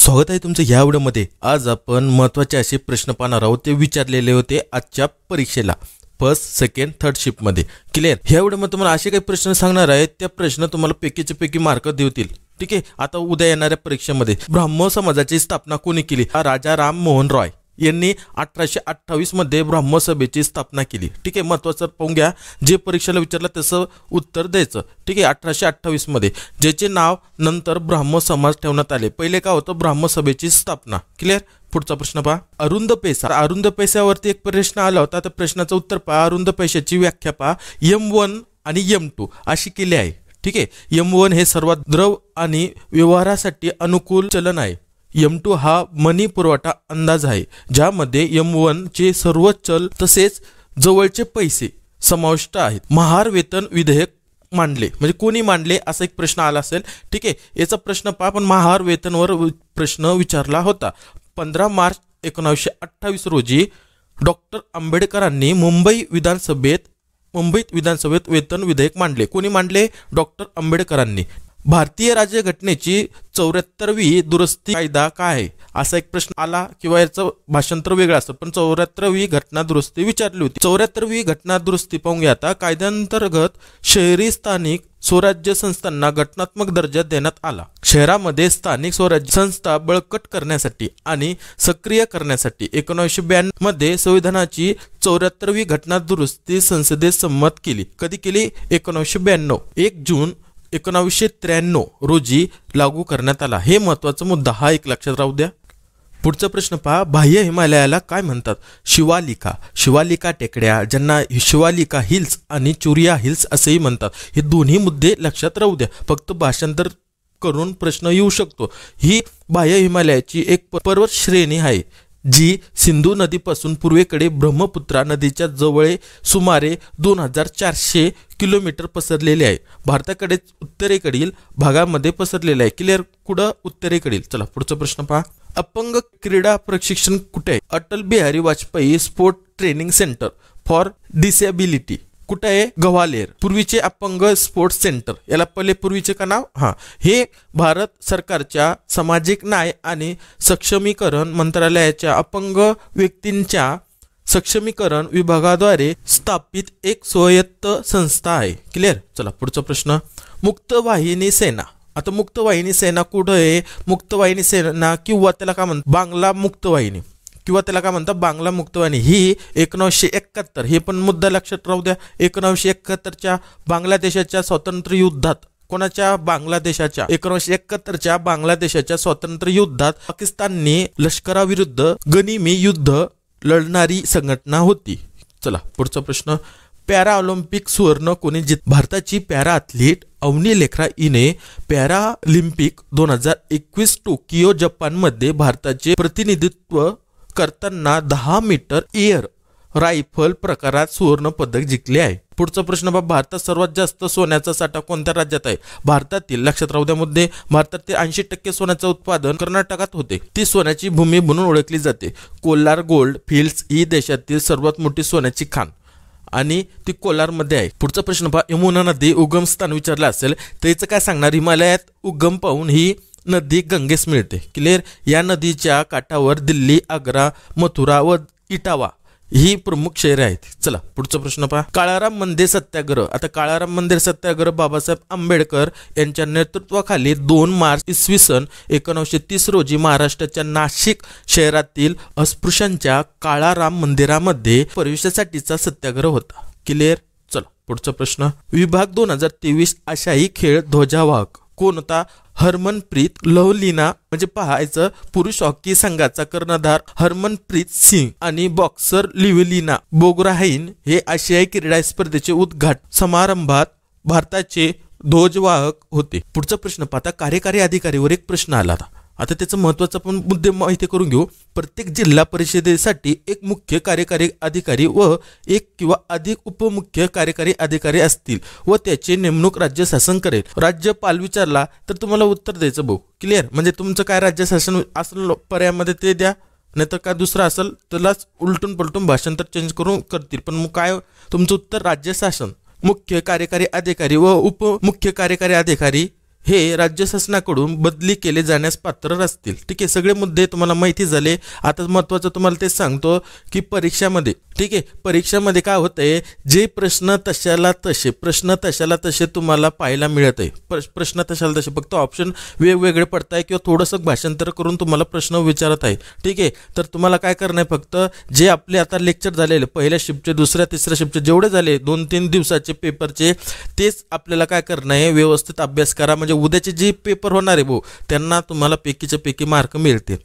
स्वागत आहे तुमचं या व्हिडिओमध्ये। आज आपण महत्त्वाचे असे प्रश्न पाहणार आहोत, ते विचारलेले होते आजच्या परीक्षेला फर्स्ट सेकंड थर्ड शिफ्ट मध्ये। क्लियर? या व्हिडिओमध्ये तुम्हाला असे काही प्रश्न सांगणार आहे, त्या प्रश्न तुम्हाला पैकीचे पैकी मार्क देतील। ठीक आहे, आता उद्या येणाऱ्या परीक्षेमध्ये ब्राह्मो समाजाची स्थापना कोणी केली? राजा राम मोहन रॉय यांनी 1828 मध्ये ब्राह्मो सभेची स्थापना केली। ठीक आहे, महत्त्वाचं पाहून घ्या, जे परीक्षेला विचारलं त्याचं उत्तर द्यायचं। ठीक आहे, 1828 मध्ये ज्याचे नाव नंतर ब्राह्मो समाज ठेवण्यात आले। पहिले काय होतं? ब्राह्मो सभेची स्थापना। क्लियर? पुढचा प्रश्न पहा, अरुंद पैसा। अरुंद पैशावरती एक प्रश्न आला होता, त्या प्रश्नाचं उत्तर पहा। अरुंद पैशाची व्याख्या पहा, M1 आणि M2 अशी केली आहे। ठीक आहे, M1 हे सर्वात द्रव आणि व्यवहारासाठी अनुकूल चलन आहे। M2 हा मनी पुरवठा अंदाज आहे, ज्यामध्ये M1 चे सर्व चल तसेच जवळचे पैसे समाविष्ट आहेत। महार वेतन विधेयक मांडले, म्हणजे कोणी मांडले असा एक प्रश्न आला असेल। ठीक आहे, याचा प्रश्न पहा, पण महार वेतनवर प्रश्न विचारला होता। 15 मार्च 1928 रोजी डॉक्टर आंबेडकरांनी मुंबईत विधानसभेत वेतन विधेयक मांडले। कोणी मांडले? डॉक्टर आंबेडकरांनी। भारतीय राज्यघटनेची 74वी दुरुस्ती कायदा काय आहे असा एक प्रश्न आला, किंवा याचं भाषांतर वेगळं असतं, पण 74वी घटना दुरुस्ती विचारली होती। 74वी घटना दुरुस्ती पाहून घ्या आता। कायद्यांतर्गत शहरी स्थानिक स्वराज्य संस्थांना घटनात्मक दर्जा देण्यात आला। शहरामध्ये स्थानिक स्वराज्य संस्था बळकट करण्यासाठी आणि सक्रिय करण्यासाठी 1992 मध्ये संविधानाची 74वी घटना दुरुस्ती संसदेत संमत केली। कधी केली? 1992। 1 जून 1993 रोजी लागू करण्यात आला। हे महत्त्वाचा मुद्दा, हा एक लक्षात राहू द्या। पुढचा प्रश्न पहा, बाह्य हिमालयाला काय म्हणतात? शिवालिका। शिवालिका टेकड्या, ज्यांना शिवालिका हिल्स आणि चुरिया हिल्स असेही म्हणतात। हे दोन्ही मुद्दे लक्षात राहू द्या, फक्त भाषांतर करून प्रश्न येऊ शकतो। ही बाह्य हिमालयाची एक पर्वत श्रेणी आहे, जी सिंधू नदीपासून पूर्वेकडे ब्रह्मपुत्रा नदीच्या जवळ सुमारे 2400 किलोमीटर पसरलेले आहे। भारताकडे उत्तरेकडील भागामध्ये पसरलेले आहे। क्लिअर? कुठं? उत्तरेकडील। चला पुढचा प्रश्न पहा, अपंग क्रीडा प्रशिक्षण कुठे आहे? Atal Bihari Vajpayee sport training centre for disability कुठे आहे? ग्वाल्हेर। पूर्वीचे अपंग स्पोर्ट्स सेंटर, याला पहिले पूर्वीचे का नाव? हे भारत सरकारच्या सामाजिक न्याय आणि सक्षमीकरण मंत्रालयाच्या अपंग व्यक्तींच्या सक्षमीकरण विभागाद्वारे स्थापित एक स्वायत्त संस्था आहे। क्लिअर? चला पुढचा प्रश्न, मुक्तवाहिनी सेना। आता मुक्तवाहिनी सेना कुठं आहे? मुक्तवाहिनी सेना किंवा त्याला काय म्हणतात? बांगला मुक्तवाहिनी, किंवा त्याला काय म्हणतात? बांगला मुक्तवाहिनी। ही 1971, हे पण मुद्दा लक्षात राहू द्या, 1971च्या बांगलादेशाच्या स्वातंत्र्य युद्धात, कोणाच्या? बांगलादेशाच्या। 1971च्या बांगलादेशाच्या स्वातंत्र्य युद्धात पाकिस्तानने लष्कराविरुद्ध गनिमी युद्ध लढणारी संघटना होती। चला पुढचा प्रश्न, पॅरा ऑलिम्पिक सुवर्ण कोणी भारताची पॅरा ॲथलीट अवनी लेखरा हिने पॅरालिम्पिक 2021 टोकियो जपानमध्ये भारताचे प्रतिनिधित्व करताना 10 मीटर एअर रायफल प्रकारात सुवर्ण पदक जिंकले आहे। पुढचा प्रश्न पहा, भारतात सर्वात जास्त सोन्याचा साठा कोणत्या राज्यात आहे? भारतातील, लक्षात राहू द्या मुद्दे, भारतातील 80% सोन्याचं उत्पादन कर्नाटकात होते। ती सोन्याची भूमी म्हणून ओळखली जाते। कोलार गोल्ड फील्ड्स ही देशातील सर्वात मोठी सोन्याची खाण आणि ती कोलारमध्ये आहे। पुढचा प्रश्न पहा, यमुना नदी उगम स्थान विचारलं असेल तर याचं काय सांगणार? हिमालयात उगम पाहून ही नदी गंगेस मिळते। क्लिअर? या नदीच्या काठावर दिल्ली, आग्रा, मथुरा व इटावा ही प्रमुख शहरे आहेत। चला पुढचा प्रश्न पहा, काळाराम मंदिर सत्याग्रह। आता काळाराम मंदिर सत्याग्रह बाबासाहेब आंबेडकर यांच्या नेतृत्वाखाली 2 मार्च इसवी सन 1930 रोजी महाराष्ट्राच्या नाशिक शहरातील अस्पृश्यांच्या काळाराम मंदिरामध्ये प्रवेशासाठीचा सत्याग्रह होता। क्लिअर? चला पुढचा प्रश्न, विभाग 2023 आशियाई खेळ ध्वजावाहक कोण होता? हरमनप्रीत लवलीना, म्हणजे पाहायचं पुरुष हॉकी संघाचा कर्णधार हरमनप्रीत सिंग आणि बॉक्सर लिव्हलिना बोगराहाइन हे आशियाई क्रीडा स्पर्धेचे उद्घाटन समारंभात भारताचे ध्वजवाहक होते। पुढचा प्रश्न पाहता, कार्यकारी अधिकारीवर एक प्रश्न आला था। आता त्याचं महत्त्वाचं आपण मुद्दे माहिती करून घेऊ। प्रत्येक जिल्हा परिषदेसाठी एक मुख्य कार्यकारी अधिकारी व एक किंवा अधिक उपमुख्य कार्यकारी अधिकारी असतील व त्याची नेमणूक राज्य शासन करेल। राज्यपाल विचारला तर तुम्हाला उत्तर द्यायचं भाऊ। क्लिअर? म्हणजे तुमचं काय राज्य शासन असेल पर्यायामध्ये ते द्या, नाहीतर काय दुसरं असेल त्यालाच उलटून पलटून भाषांतर चेंज करून करतील। पण मग काय तुमचं उत्तर? राज्य शासन। मुख्य कार्यकारी अधिकारी व उपमुख्य कार्यकारी अधिकारी हे राज्य शासनाकडून बदली केले जाण्यास पात्र असतील. ठीक आहे, सगळे मुद्दे तुम्हाला माहिती झाले. आता महत्त्वाचं तुम्हाला तेच सांगतो की परीक्षामध्ये, ठीक आहे, परीक्षामध्ये काय होतंय, जे प्रश्न तशाला तसे तुम्हाला पाहायला मिळत आहे. प्रश्न तशाला तसे, फक्त ऑप्शन वेगवेगळे पडत आहे किंवा थोडंसं भाषांतर करून तुम्हाला प्रश्न विचारत आहे. ठीक आहे, तर तुम्हाला काय करणं आहे, फक्त जे आपले आता लेक्चर झालेले पहिल्या शिफ्टचे, दुसऱ्या तिसऱ्या शिफ्टचे जेवढे झाले 2-3 दिवसाचे पेपरचे, तेच आपल्याला काय करणं आहे, व्यवस्थित अभ्यास करा. म्हणजे उद्याचे जे पेपर होणार आहे त्यांना तुम्हाला पैकीच्या पैकी मार्क मिळतील.